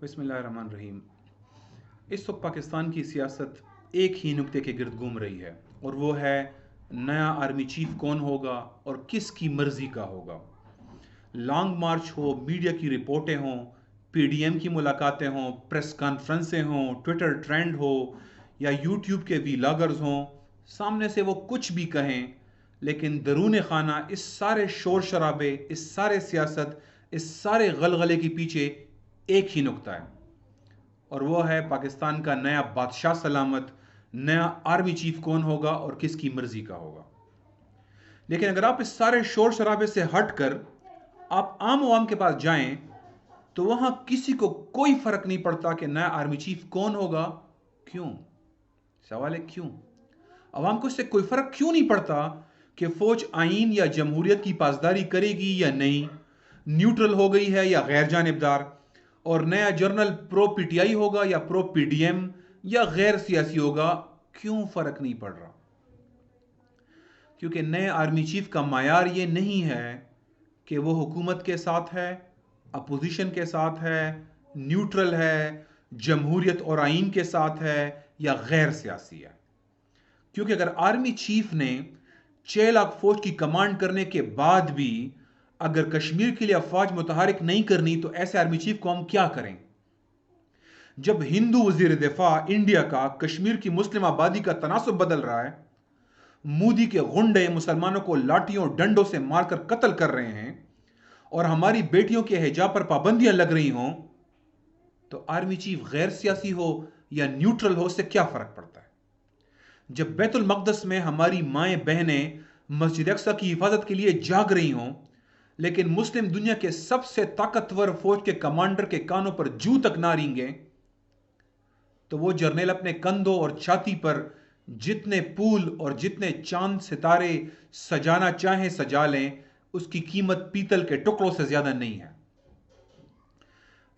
بسم اللہ الرحمن الرحیم۔ اس وقت پاکستان کی سیاست ایک ہی نکتے کے گرد گھوم رہی ہے، اور وہ ہے نیا آرمی چیف کون ہوگا اور کس کی مرضی کا ہوگا۔ لانگ مارچ ہو، میڈیا کی رپورٹیں ہوں، پی ڈی ایم کی ملاقاتیں ہوں، پریس کانفرنسیں ہوں، ٹویٹر ٹرینڈ ہو یا یوٹیوب کے ویلاگرز ہوں، سامنے سے وہ کچھ بھی کہیں، لیکن درون خانہ اس سارے شور شرابے، اس سارے سیاست، اس سارے غلغلے کے پیچھے ایک ہی نکتہ ہے، اور وہ ہے پاکستان کا نیا بادشاہ سلامت، نیا آرمی چیف کون ہوگا اور کس کی مرضی کا ہوگا۔ لیکن اگر آپ اس سارے شور شرابے سے ہٹ کر آپ عام عوام کے پاس جائیں تو وہاں کسی کو کوئی فرق نہیں پڑتا کہ نیا آرمی چیف کون ہوگا۔ کیوں؟ سوال ہے کیوں؟ عوام کو اس سے کوئی فرق کیوں نہیں پڑتا کہ فوج آئین یا جمہوریت کی پاسداری کرے گی یا نہیں، نیوٹرل ہو گئی ہے یا غیر جانبدار، اور نیا general pro P T I ہوگا یا پرو پی ڈی ایم یا غیر سیاسی ہوگا؟ کیوں فرق نہیں پڑ رہا؟ کیونکہ نئے آرمی چیف کا معیار یہ نہیں ہے کہ وہ حکومت کے ساتھ ہے، اپوزیشن کے ساتھ ہے، نیوٹرل ہے، جمہوریت اور آئین کے ساتھ ہے یا غیر سیاسی ہے۔ کیونکہ اگر آرمی چیف نے 6 لاکھ فوج کی کمانڈ کرنے کے بعد بھی اگر کشمیر کے لیے افواج متحرک نہیں کرنی تو ایسے آرمی چیف کو ہم کیا کریں؟ جب ہندو وزیر دفاع انڈیا کا کشمیر کی مسلم آبادی کا تناسب بدل رہا ہے، مودی کے غنڈے مسلمانوں کو لاٹھیوں ڈنڈوں سے مار کر قتل کر رہے ہیں، اور ہماری بیٹیوں کے حجاب پر پابندیاں لگ رہی ہوں، تو آرمی چیف غیر سیاسی ہو یا نیوٹرل ہو، اس سے کیا فرق پڑتا ہے؟ جب بیت المقدس میں ہماری مائیں بہنیں مسجد اقصی کی حفاظت کے لیے جاگ رہی ہوں، لیکن مسلم دنیا کے سب سے طاقتور فوج کے کمانڈر کے کانوں پر جو تک نہ رینگیں، تو وہ جرنیل اپنے کندھوں اور چھاتی پر جتنے پھول اور جتنے چاند ستارے سجانا چاہیں سجا لیں، اس کی قیمت پیتل کے ٹکڑوں سے زیادہ نہیں ہے۔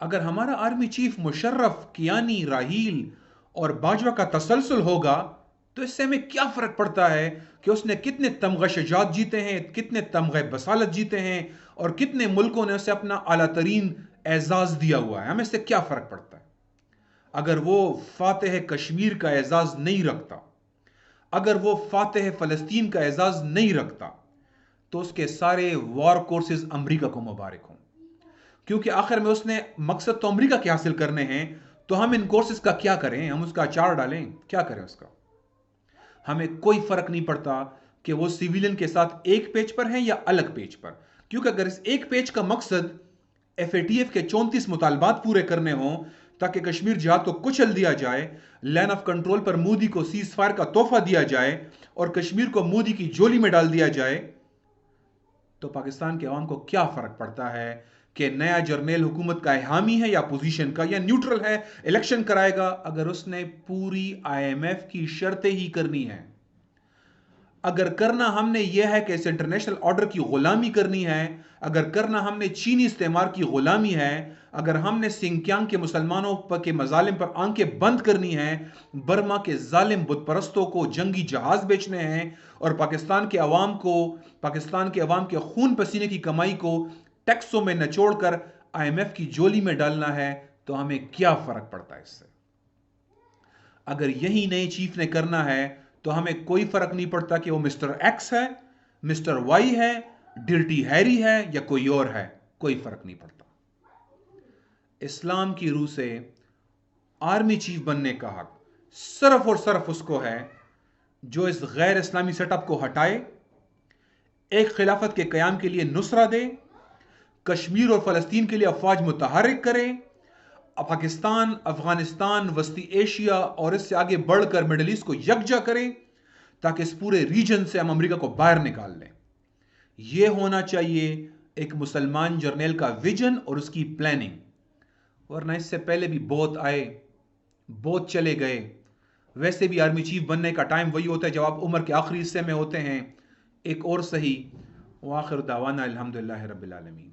اگر ہمارا آرمی چیف مشرف، کیانی، راہیل اور باجوہ کا تسلسل ہوگا تو اس سے ہمیں کیا فرق پڑتا ہے کہ اس نے کتنے تمغہ شجاعت جیتے ہیں، کتنے تمغہ بصالت جیتے ہیں، اور کتنے ملکوں نے اسے اپنا اعلیٰ ترین اعزاز دیا ہوا ہے؟ ہمیں اس سے کیا فرق پڑتا ہے؟ اگر وہ فاتح کشمیر کا اعزاز نہیں رکھتا، اگر وہ فاتح فلسطین کا اعزاز نہیں رکھتا، تو اس کے سارے وار کورسز امریکہ کو مبارک ہوں، کیونکہ آخر میں اس نے مقصد تو امریکہ کے حاصل کرنے ہیں۔ تو ہم ان کورسز کا کیا کریں؟ ہم اس کا اچار ڈالیں؟ کیا کریں اس کا؟ ہمیں کوئی فرق نہیں پڑتا کہ وہ سیویلین کے ساتھ ایک پیج پر ہیں یا الگ پیج پر، کیونکہ اگر اس ایک پیج کا مقصد ایف اے ٹی ایف کے 34 مطالبات پورے کرنے ہوں تاکہ کشمیر جہاد کو کچل دیا جائے، لائن آف کنٹرول پر مودی کو سیز فائر کا تحفہ دیا جائے اور کشمیر کو مودی کی جولی میں ڈال دیا جائے، تو پاکستان کے عوام کو کیا فرق پڑتا ہے کہ نیا جرنیل حکومت کا حامی ہے یا اپوزیشن کا یا نیوٹرل ہے، الیکشن کرائے گا، اگر اس نے پوری آئی ایم ایف کی شرطیں ہی کرنی ہے؟ اگر کرنا ہم نے یہ ہے کہ اس انٹرنیشنل آرڈر کی غلامی کرنی ہے، اگر کرنا ہم نے چینی استعمار کی غلامی ہے، اگر ہم نے سنکیانگ کے مسلمانوں کے مظالم پر آنکھیں بند کرنی ہیں، برما کے ظالم بت پرستوں کو جنگی جہاز بیچنے ہیں، اور پاکستان کے عوام کے خون پسینے کی کمائی کو ٹیکسوں میں نچوڑ کر آئی ایم ایف کی جولی میں ڈالنا ہے، تو ہمیں کیا فرق پڑتا ہے اس سے؟ اگر یہی نئے چیف نے کرنا ہے تو ہمیں کوئی فرق نہیں پڑتا کہ وہ مسٹر ایکس ہے، مسٹر وائی ہے، ڈرٹی ہیری ہے یا کوئی اور ہے، کوئی فرق نہیں پڑتا۔ اسلام کی روح سے آرمی چیف بننے کا حق صرف اور صرف اس کو ہے جو اس غیر اسلامی سیٹ اپ کو ہٹائے، ایک خلافت کے قیام کے لیے نصرہ دے، کشمیر اور فلسطین کے لیے افواج متحرک کرے، پاکستان، افغانستان، وسطی ایشیا اور اس سے آگے بڑھ کر مڈل ایسٹ کو یکجا کریں تاکہ اس پورے ریجن سے ہم امریکہ کو باہر نکال لیں۔ یہ ہونا چاہیے ایک مسلمان جرنیل کا ویژن اور اس کی پلاننگ، ورنہ اس سے پہلے بھی بہت آئے، بہت چلے گئے۔ ویسے بھی آرمی چیف بننے کا ٹائم وہی ہوتا ہے جب آپ عمر کے آخری حصے میں ہوتے ہیں۔ ایک اور صحیح، وآخر دعوانا الحمدللہ رب العالمین۔